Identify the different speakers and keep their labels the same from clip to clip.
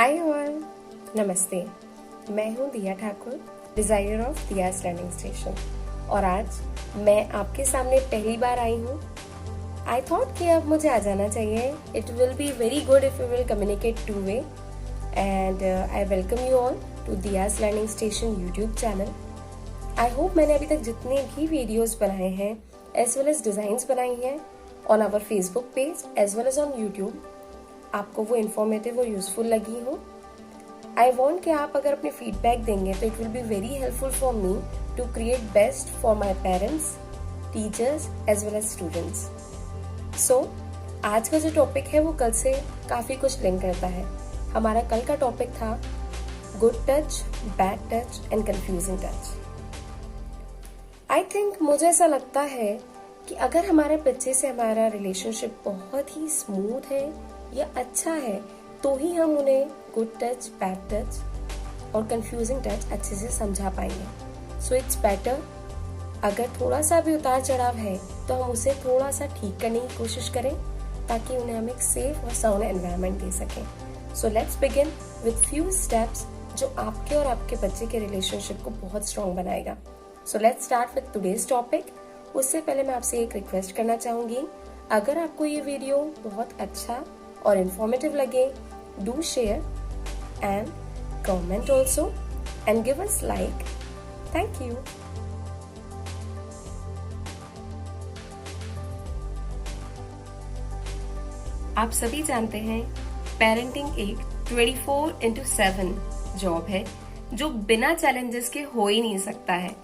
Speaker 1: Hi all, नमस्ते। मैं हूँ दिया Thakur, designer of diyas learning station, और आज मैं आपके सामने पहली बार आई हूँ। आई थॉट कि अब मुझे आ जाना चाहिए। It will be very good if you will communicate two way, and I welcome you all to Diya's learning station YouTube channel. I hope मैंने अभी तक जितने भी वीडियोज बनाए हैं एज वेल एज डिजाइंस बनाई हैं on our Facebook page as well as on YouTube, आपको वो इन्फॉर्मेटिव और यूजफुल लगी हो। आई वॉन्ट कि आप अगर अपने फीडबैक देंगे तो it will be very helpful for me to create best for my parents, teachers as well as students. So आज का जो टॉपिक है वो कल से काफी कुछ लिंक करता है। हमारा कल का टॉपिक था good touch, bad touch and confusing touch. I think मुझे ऐसा लगता है कि अगर हमारे बच्चे से हमारा रिलेशनशिप बहुत ही स्मूथ है या अच्छा है तो ही हम उन्हें गुड टच, बैड टच और कंफ्यूजिंग टच अच्छे से समझा पाएंगे। सो इट्स बेटर अगर थोड़ा सा भी उतार चढ़ाव है तो हम उसे थोड़ा सा ठीक करने की कोशिश करें ताकि उन्हें हम एक सेफ और साउंड एनवायरनमेंट दे सकें। So let's begin with few steps जो आपके और आपके बच्चे के रिलेशनशिप को बहुत स्ट्रॉन्ग बनाएगा। So let's start with today's topic. उससे पहले मैं आपसे एक रिक्वेस्ट करना चाहूंगी, अगर आपको ये वीडियो बहुत अच्छा और इन्फॉर्मेटिव लगे, do share and comment also and give us like. Thank you. आप सभी जानते हैं पेरेंटिंग एक 24/7 जॉब है जो बिना चैलेंजेस के हो ही नहीं सकता है,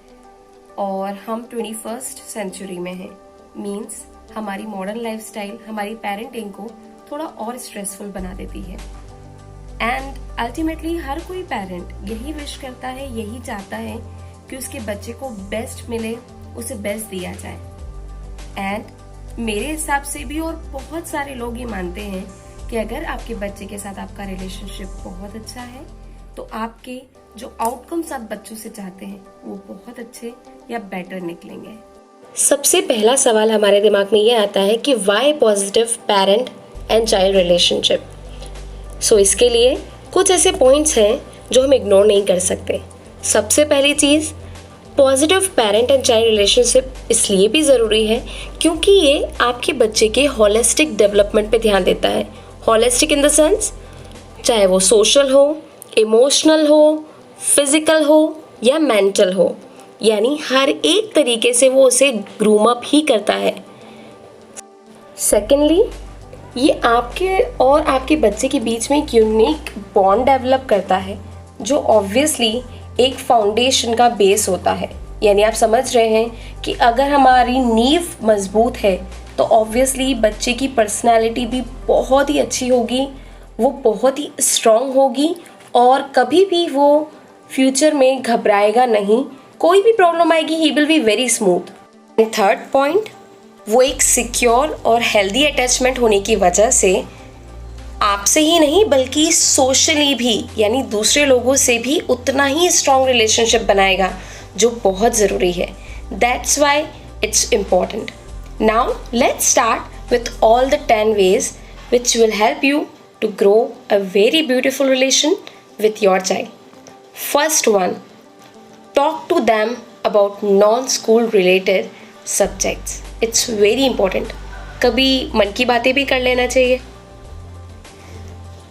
Speaker 1: और हम 21st सेंचुरी में हैं। मीन्स हमारी मॉडर्न लाइफस्टाइल हमारी पेरेंटिंग को थोड़ा और स्ट्रेसफुल बना देती है, एंड अल्टीमेटली हर कोई पेरेंट यही विश करता है, यही चाहता है कि उसके बच्चे को बेस्ट मिले, उसे बेस्ट दिया जाए। एंड मेरे हिसाब से भी और बहुत सारे लोग ये मानते हैं कि अगर आपके बच्चे के साथ आपका रिलेशनशिप बहुत अच्छा है तो आपके जो आउटकम्स आप बच्चों से चाहते हैं वो बहुत अच्छे या बेटर निकलेंगे। सबसे पहला सवाल हमारे दिमाग में ये आता है कि why positive parent and child relationship. So इसके लिए कुछ ऐसे पॉइंट्स हैं जो हम इग्नोर नहीं कर सकते। सबसे पहली चीज़, positive parent and child relationship इसलिए भी ज़रूरी है क्योंकि ये आपके बच्चे के होलिस्टिक डेवलपमेंट पे ध्यान देता है। होलिस्टिक इन द सेंस, चाहे वो सोशल हो, इमोशनल हो, फिजिकल हो या मेंटल हो, यानी हर एक तरीके से वो उसे ग्रूम अप ही करता है। सेकेंडली, ये आपके और आपके बच्चे के बीच में एक यूनिक बॉन्ड डेवलप करता है जो ऑब्वियसली एक फाउंडेशन का बेस होता है। यानी आप समझ रहे हैं कि अगर हमारी नींव मजबूत है तो ऑब्वियसली बच्चे की पर्सनैलिटी भी बहुत ही अच्छी होगी, वो बहुत ही स्ट्रॉन्ग होगी और कभी भी वो फ्यूचर में घबराएगा नहीं। कोई भी प्रॉब्लम आएगी, he will be very smooth. And third point, वो एक सिक्योर और हेल्दी अटैचमेंट होने की वजह से आपसे ही नहीं बल्कि सोशली भी, यानी दूसरे लोगों से भी उतना ही स्ट्रॉन्ग रिलेशनशिप बनाएगा जो बहुत ज़रूरी है। That's why it's important. Now let's start with all the 10 ways which will help you to grow a very beautiful relation with your child. First one, talk to them about non-school related subjects. It's very important. कभी मन की बातें भी कर लेना चाहिए।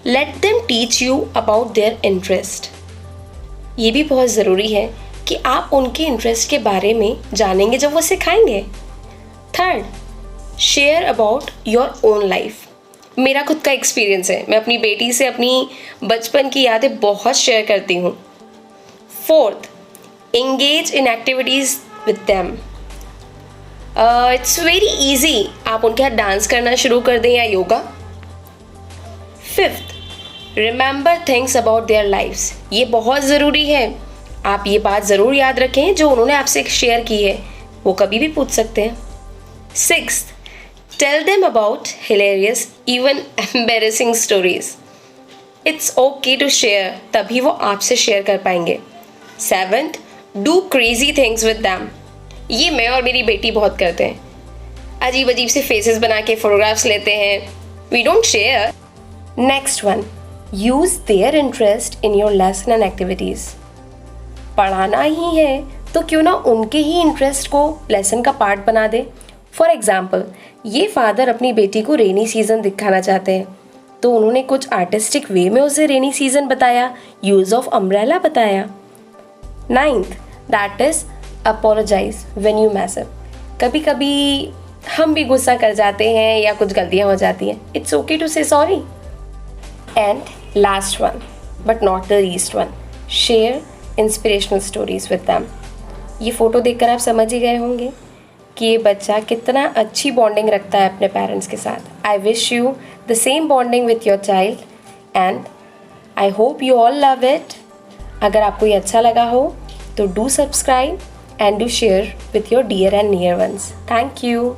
Speaker 1: Let them teach you about their interest. ये भी बहुत ज़रूरी है कि आप उनके इंटरेस्ट के बारे में जानेंगे जब वो सिखाएंगे। Third, share about your own life. मेरा खुद का एक्सपीरियंस है, मैं अपनी बेटी से अपनी बचपन की यादें बहुत शेयर करती हूँ। Fourth, engage in activities with them. It's very easy. आप उनके साथ डांस करना शुरू कर दें या yoga. Fifth, remember things about their lives. ये बहुत ज़रूरी है, आप ये बात ज़रूर याद रखें जो उन्होंने आपसे शेयर की है, वो कभी भी पूछ सकते हैं। Sixth, tell them about hilarious, even embarrassing stories. It's okay to share, तभी वो आपसे शेयर कर पाएंगे। Seventh, do crazy things with them. ये मैं और मेरी बेटी बहुत करते हैं, अजीब अजीब से फेसेस बना के फोटोग्राफ्स लेते हैं। We don't share. Next one, use their interest in your lesson and activities. पढ़ाना ही है तो क्यों ना उनके ही इंटरेस्ट को लेसन का पार्ट बना दे। फॉर एग्ज़ाम्पल, ये फादर अपनी बेटी को रेनी सीज़न दिखाना चाहते हैं, तो उन्होंने कुछ आर्टिस्टिक वे में उसे रेनी सीज़न बताया, यूज़ ऑफ अम्ब्रेला बताया। 9th, that is apologize when you mess up. कभी कभी हम भी गुस्सा कर जाते हैं या कुछ गलतियाँ हो जाती हैं, इट्स ओके टू से sorry. And last one but not the least one, share inspirational stories with them. ये फ़ोटो देखकर आप समझ ही गए होंगे कि ये बच्चा कितना अच्छी बॉन्डिंग रखता है अपने पेरेंट्स के साथ। I wish you the same bonding with your child and I hope you all love it. अगर आपको ये अच्छा लगा हो तो do subscribe and do share with your dear and near ones. Thank you.